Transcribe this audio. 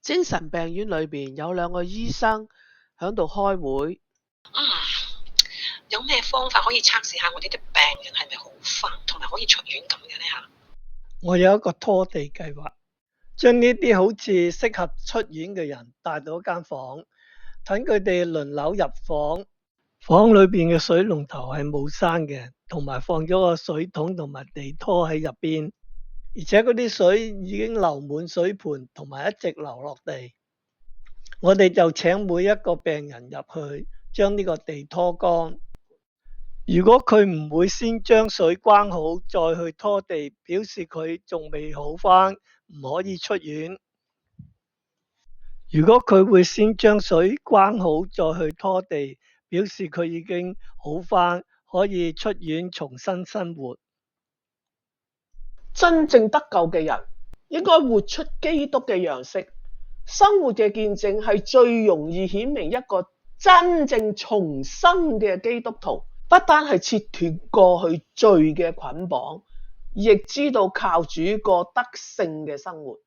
精神病院裏邊有兩個醫生喺度開會。有咩方法可以測試下我哋啲病人係咪好返，同埋可以出院咁嘅呢？我有一個拖地計劃，將呢啲好似適合出院嘅人帶到一間房，等佢哋輪流入房。房裏邊嘅水龍頭係冇閂嘅，同埋放咗個水桶同埋地拖喺入邊，而且嗰啲水已經流滿水盆，同埋一直流落地。我哋就請每一個病人入去，將呢個地拖乾。如果佢唔會先將水關好再去拖地，表示佢仲未好返，唔可以出院。如果佢會先將水關好再去拖地，表示佢已經好返，可以出院重新生活。真正得救嘅人應該活出基督嘅樣式，生活嘅見證係最容易顯明一個真正重生嘅基督徒，不單係切斷過去罪嘅捆綁，亦知道靠主過得勝嘅生活。